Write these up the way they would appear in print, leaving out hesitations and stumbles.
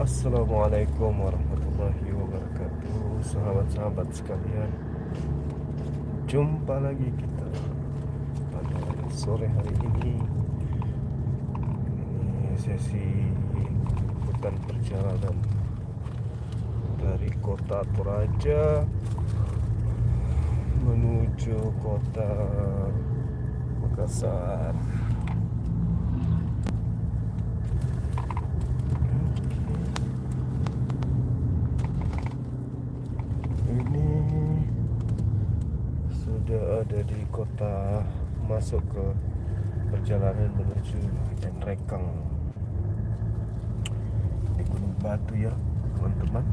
Assalamualaikum warahmatullahi wabarakatuh. Sahabat-sahabat sekalian, jumpa lagi kita pada sore hari ini. Ini sesi liputan perjalanan dari kota Toraja menuju kota Makassar. Ini sudah ada di kota, masuk ke perjalanan menuju Nrekang di Gunung Batu ya teman-teman.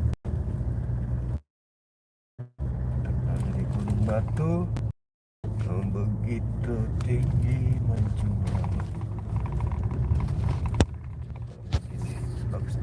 Ada di Gunung Batu yang begitu tinggi menjulang. Ini bagus.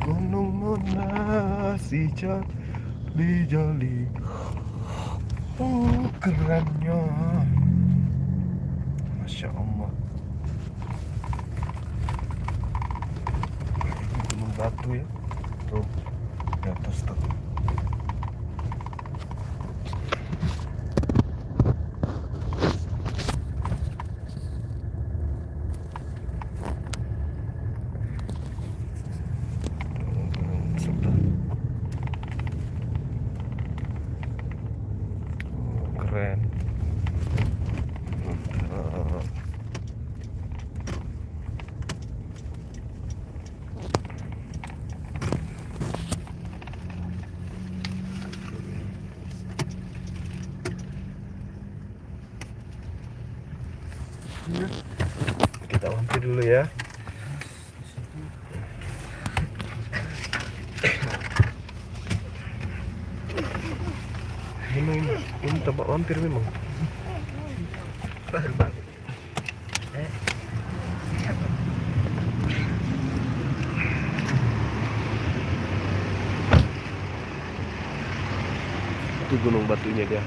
Gunung Nona si Jali Jali, oh kerennya, Masya Allah. Ini Gunung Batu ya, tuh di atas tuh. Gunung sebelah. Oh, keren. Mantap. Kita mampir dulu ya. Ini tempat mampir memang. Itu gunung batunya dia.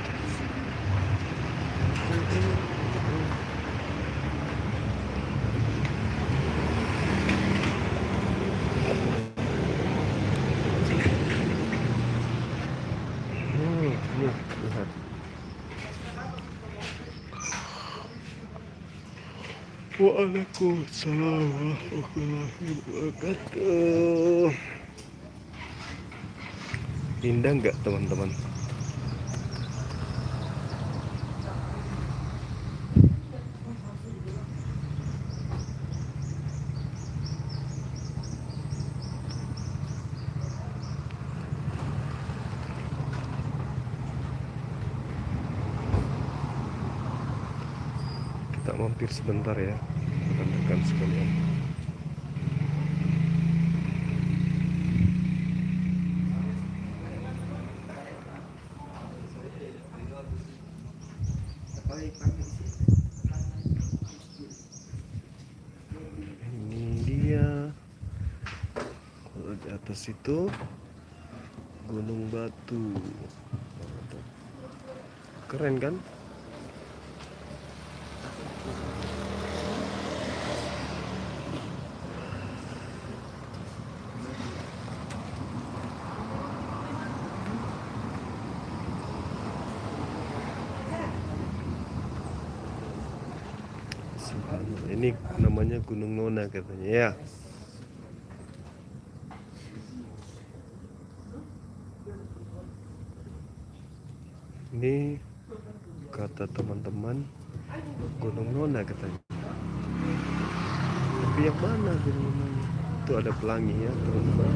Nih, lihat. Waalaikumsalam warahmatullahi wabarakatuh. Indah nggak teman-teman? Kita mampir sebentar ya, rekan-rekan sekalian. Ini dia, kalau di atas itu Gunung Batu. Keren kan? Ini namanya Gunung Nona katanya ya. Ini kata teman-teman Gunung Nona katanya. Tapi yang mana Gunung Nona? Itu ada pelangi ya teman-teman.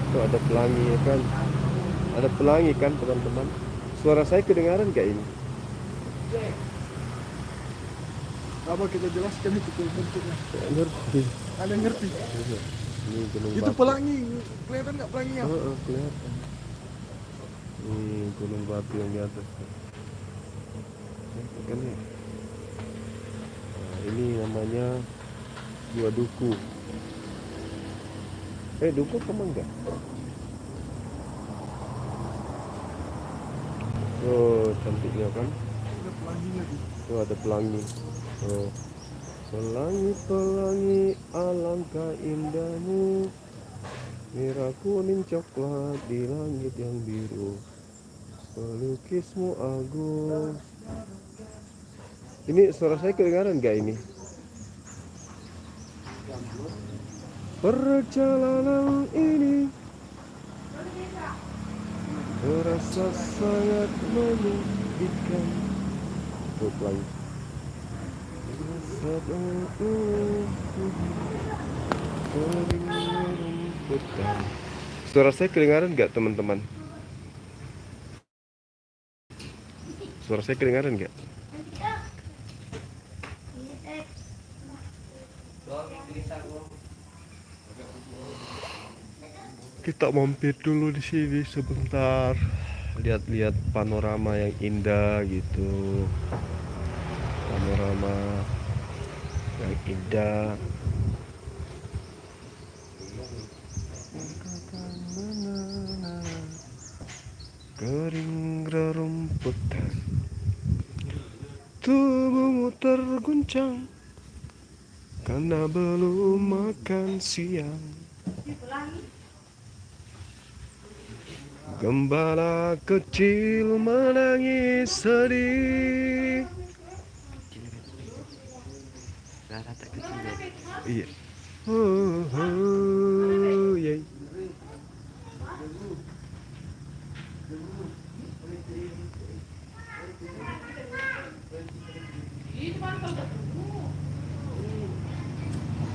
Itu ada pelangi ya kan? Ada pelangi kan teman-teman? Suara saya kedengaran gak ini? Apa kita jelaskan itu bentuknya? Ngerti. Ada yang ngerti? Ini gunung Itu batu. pelangi, kelihatan nggak pelanginya? Kelihatan. Ini gunung batu yang di atas. Kan ya? Nah, ini namanya Gua Duku. Duku kamu enggak? Oh, cantiknya kan? Ada pelangi lagi. Oh, ada pelangi. Oh. Pelangi-pelangi alangkah indahmu, merah kuning coklat di langit yang biru, pelukismu agung. Ini suara saya kedengaran gak ini? Perjalanan ini terasa sangat menyedihkan. Tuh pelangi. Suara saya kedengaran nggak teman-teman? Suara saya kedengaran nggak? Kita mampir dulu di sini sebentar, lihat-lihat panorama yang indah gitu. Panorama yang indah. Kering rerumputan, tubuhmu terguncang karena belum makan siang. Gembala kecil menangis sedih. Iya. Yay.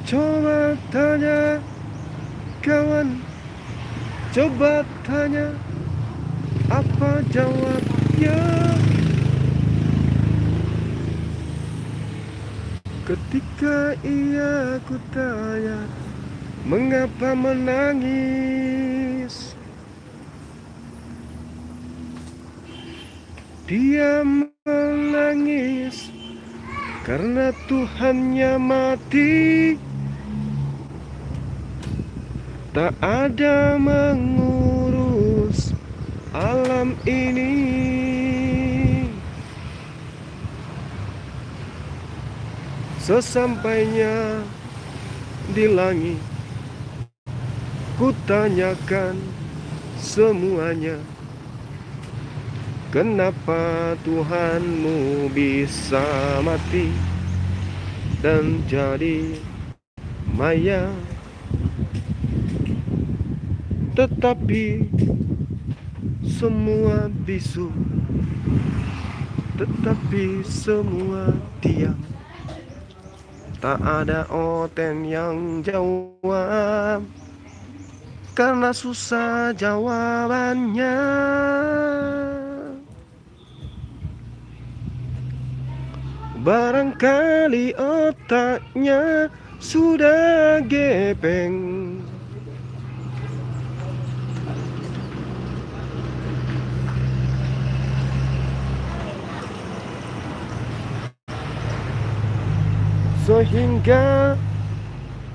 Coba tanya kawan, coba tanya apa jawabnya ketika ia kutanya mengapa menangis. Dia menangis karena Tuhannya mati. Tak ada mengurus alam ini. Sesampainya di langit, kutanyakan semuanya, kenapa Tuhanmu bisa mati dan jadi maya. Tetapi semua bisu, tetapi semua diam. Tak ada oten yang jawab, karena susah jawabannya. Barangkali otaknya sudah gepeng. Sehingga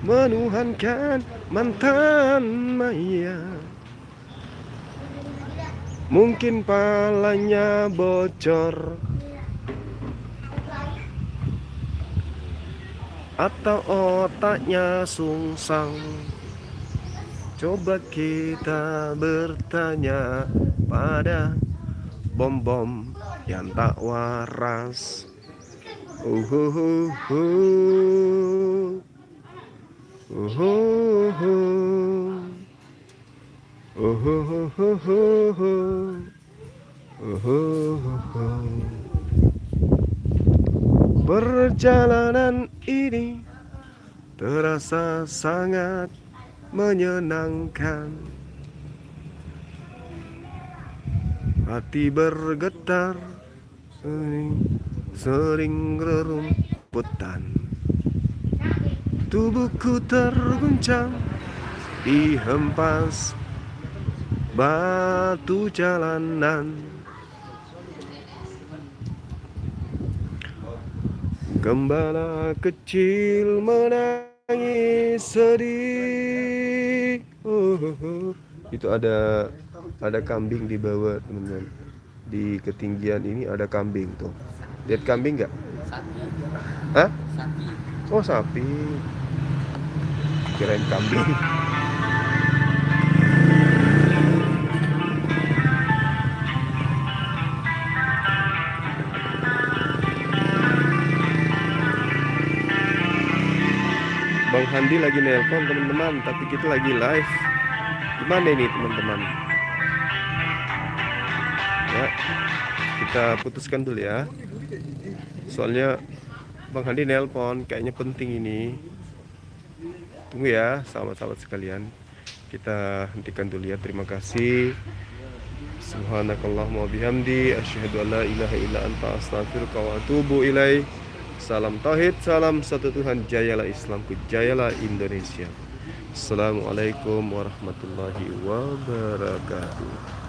menuhankan mantan Maya. Mungkin palanya bocor atau otaknya sungsang. Coba kita bertanya pada bom-bom yang tak waras. Perjalanan ini terasa sangat menyenangkan. Hati bergetar, sering rerumputan. Tubuhku terguncang, dihempas batu jalanan. Gembala kecil menangis sedih. Itu ada kambing di bawah, teman-teman. Di ketinggian ini ada kambing tuh. Lihat kambing nggak? Sapi. Hah? Sapi. Oh, sapi. Kirain kambing. Bang Handi lagi nelpon, teman-teman, tapi kita lagi live. Gimana ini, teman-teman? Ya, kita putuskan dulu ya. Soalnya Bang Handi nelpon, kayaknya penting ini. Tunggu ya, sahabat-sahabat sekalian. Kita hentikan dulu ya. Terima kasih. Subhanakallahumma bihamdi, asyhadu an la ilaha illa anta, astaghfiruka wa atubu ilaik. Salam tauhid, salam satu Tuhan, jayalah Islamku, jayalah Indonesia. Assalamualaikum warahmatullahi wabarakatuh.